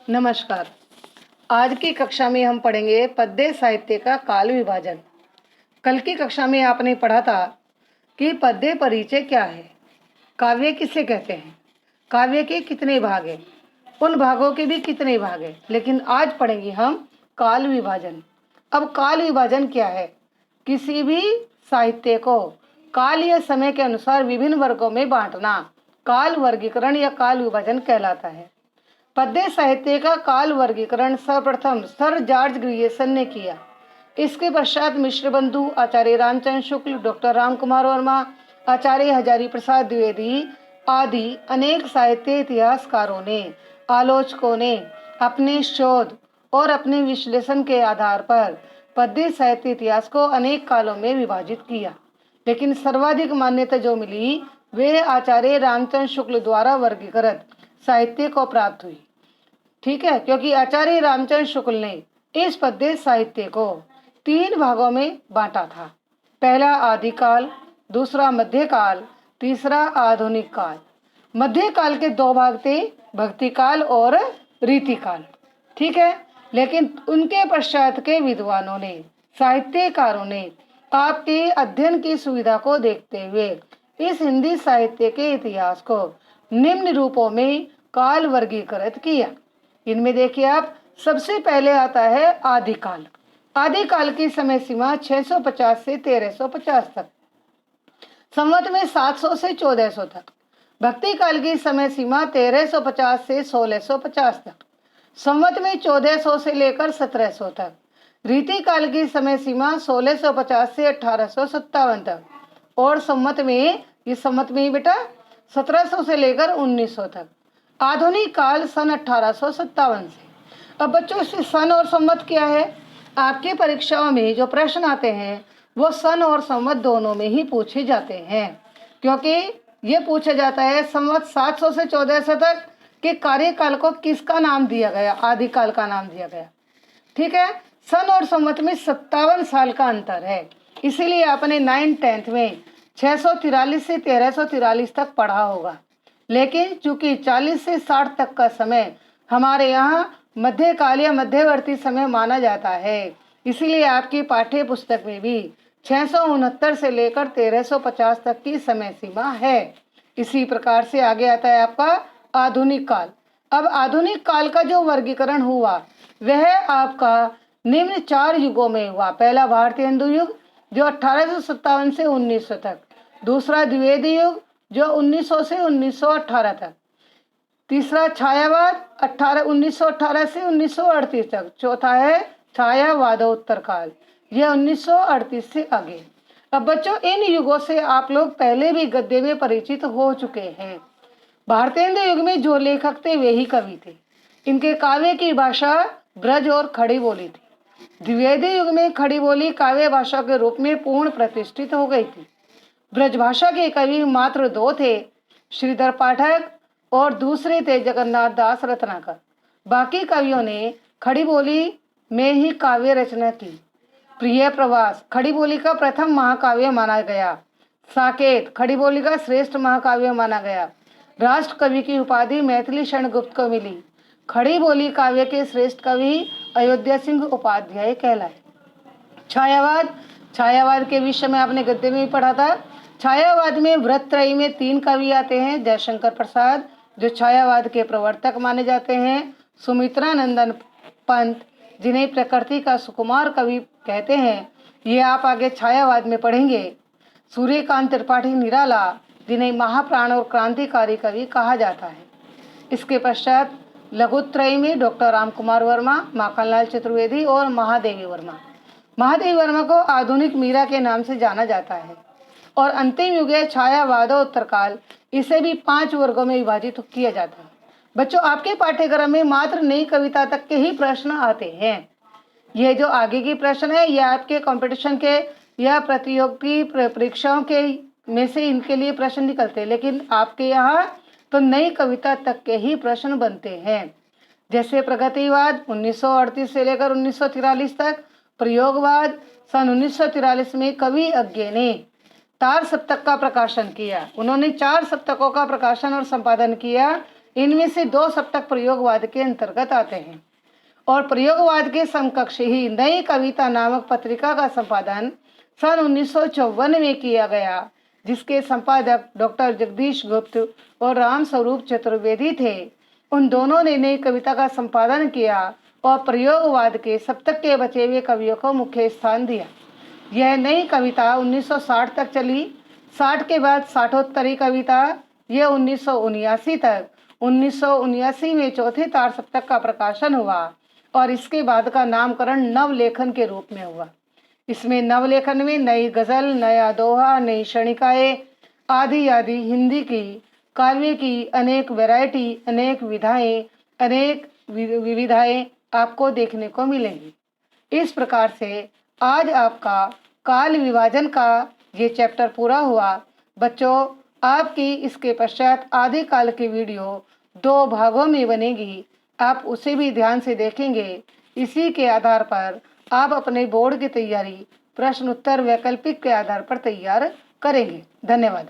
नमस्कार। आज की कक्षा में हम पढ़ेंगे पद्य साहित्य का काल विभाजन। कल की कक्षा में आपने पढ़ा था कि पद्य परिचय क्या है, काव्य किसे कहते हैं, काव्य के कितने भाग हैं, उन भागों के भी कितने भाग हैं। लेकिन आज पढ़ेंगे हम काल विभाजन। अब काल विभाजन क्या है? किसी भी साहित्य को काल या समय के अनुसार विभिन्न वर्गों में बांटना काल वर्गीकरण या काल विभाजन कहलाता है। पद्य साहित्य का काल वर्गीकरण सर्वप्रथम सर जॉर्ज ग्रियर्सन ने किया। इसके पश्चात मिश्र बंधु, आचार्य रामचंद्र शुक्ल, डॉक्टर राम कुमार वर्मा, आचार्य हजारी प्रसाद द्विवेदी आदि अनेक साहित्य इतिहासकारों ने, आलोचकों ने अपने शोध और अपने विश्लेषण के आधार पर पद्य साहित्य इतिहास को अनेक कालों में विभाजित किया। लेकिन सर्वाधिक मान्यता जो मिली वे आचार्य रामचंद्र शुक्ल द्वारा वर्गीकृत साहित्य को प्राप्त हुई। ठीक है, क्योंकि आचार्य रामचंद्र शुक्ल ने इस पद्य साहित्य को 3 भागों में बांटा था। पहला आदिकाल, दूसरा मध्यकाल, तीसरा आधुनिक काल। मध्यकाल के 2 भाग थे, भक्ति काल और रीतिकाल। ठीक है, लेकिन उनके पश्चात के विद्वानों ने, साहित्यकारों ने आपके अध्ययन की सुविधा को देखते हुए इस हिंदी साहित्य के इतिहास को निम्न रूपों में काल वर्गीकृत किया। इनमें देखिए आप, सबसे पहले आता है आदिकाल। आदिकाल की समय सीमा 650 से 1350 तक, संवत में 700 से 1400 तक। भक्ति काल की समय सीमा 1350 से 1650 तक, संवत में 1400 से लेकर 1700 तक। रीति काल की समय सीमा 1650 से 1857 तक और संवत में, इस संवत में ही बेटा 1700 से लेकर 1900 तक। आधुनिक काल सन 1857 से। अब बच्चों से सन और संवत क्या है? आपकी परीक्षाओं में जो प्रश्न आते हैं वो सन और संवत दोनों में ही पूछे जाते हैं, क्योंकि ये पूछा जाता है संवत 700 से 1400 तक के कार्यकाल को किसका नाम दिया गया? आदिकाल का नाम दिया गया। ठीक है, सन और संवत में 57 साल का अंतर है। इसीलिए आपने 9th-10th में 643 से 1343 तक पढ़ा होगा। लेकिन चूंकि 40 से 60 तक का समय हमारे यहाँ मध्यकाल या मध्यवर्ती समय माना जाता है, इसीलिए आपकी पाठ्य पुस्तक में भी 669 से लेकर 1350 तक की समय सीमा है। इसी प्रकार से आगे आता है आपका आधुनिक काल। अब आधुनिक काल का जो वर्गीकरण हुआ वह आपका निम्न 4 युगों में हुआ। पहला भारतीय हिंदू युग जो 1857 से 1900 तक, दूसरा द्विवेदी युग जो 1900 से 1918 तक, तीसरा छायावाद 1918 से 1938 तक, चौथा है छायावादोत्तर काल, यह 1938 से आगे। अब बच्चों इन युगों से आप लोग पहले भी गद्य में परिचित हो चुके हैं। भारतीय हिंदू युग में जो लेखक थे वे ही कवि थे। इनके काव्य की भाषा ब्रज और खड़ी बोली थी। द्विवेदी युग में खड़ी बोली काव्य भाषा के रूप में पूर्ण प्रतिष्ठित हो गई थी। ब्रजभाषा के कवि मात्र 2 थे, श्रीधर पाठक और दूसरे थे जगन्नाथ दास रत्नाकर। बाकी कवियों ने खड़ी बोली में ही काव्य रचना की। प्रिय प्रवास खड़ी बोली का प्रथम महाकाव्य माना गया। साकेत खड़ी बोली का श्रेष्ठ महाकाव्य माना गया। राष्ट्र कवि की उपाधि मैथिली शरण गुप्त को मिली। खड़ी बोली काव्य के श्रेष्ठ कवि अयोध्या सिंह उपाध्याय कहलाए। छायावाद के विषय में आपने गद्य में भी पढ़ा था। छायावाद में वृत्तत्रयी में 3 कवि आते हैं। जयशंकर प्रसाद जो छायावाद के प्रवर्तक माने जाते हैं, सुमित्रा नंदन पंत जिन्हें प्रकृति का सुकुमार कवि कहते हैं, ये आप आगे छायावाद में पढ़ेंगे। सूर्यकांत त्रिपाठी निराला जिन्हें महाप्राण और क्रांतिकारी कवि कहा जाता है। इसके पश्चात लघुत्रयी में डॉक्टर राम कुमार वर्मा, माखनलाल चतुर्वेदी और महादेवी वर्मा। महादेवी वर्मा को आधुनिक मीरा के नाम से जाना जाता है। और अंतिम युग है छायावादोत्तर काल। इसे भी 5 वर्गों में विभाजित किया जाता है। बच्चों आपके पाठ्यक्रम में मात्र नई कविता तक के ही प्रश्न आते हैं। ये जो आगे की प्रश्न है यह आपके कंपटीशन के या प्रतियोगी परीक्षाओं के में से इनके लिए प्रश्न निकलते हैं, लेकिन आपके यहाँ तो नई कविता तक के ही प्रश्न बनते हैं। जैसे प्रगतिवाद 1938 से लेकर 1943 तक, प्रयोगवाद सन 1943 में कवि अज्ञे ने तार सप्तक का प्रकाशन किया। उन्होंने 4 सप्तकों का प्रकाशन और संपादन किया। इनमें से 2 सप्तक प्रयोगवाद के अंतर्गत आते हैं और प्रयोगवाद के समकक्ष ही नई कविता नामक पत्रिका का संपादन सन 1954 में किया गया, जिसके संपादक डॉक्टर जगदीश गुप्त और राम स्वरूप चतुर्वेदी थे। उन दोनों ने नई कविता का संपादन किया और प्रयोगवाद के सप्तक के बचे हुए कवियों को मुख्य स्थान दिया। यह नई कविता 1960 तक चली। 60 के बाद साठोत्तरी कविता यह 1979 तक। 1979 में चौथे तार सप्तक का प्रकाशन हुआ और इसके बाद का नामकरण नवलेखन के रूप में हुआ। इसमें नवलेखन में नई गजल, नया दोहा, नई क्षणिकाएँ आदि आदि हिंदी की काव्य की अनेक वैरायटी, अनेक विधाएं, अनेक विविधाएं आपको देखने को मिलेंगी। इस प्रकार से आज आपका काल विभाजन का ये चैप्टर पूरा हुआ। बच्चों, आपकी इसके पश्चात आदि काल की वीडियो 2 भागों में बनेगी। आप उसे भी ध्यान से देखेंगे। इसी के आधार पर आप अपने बोर्ड की तैयारी प्रश्न उत्तर वैकल्पिक के आधार पर तैयार करेंगे। धन्यवाद।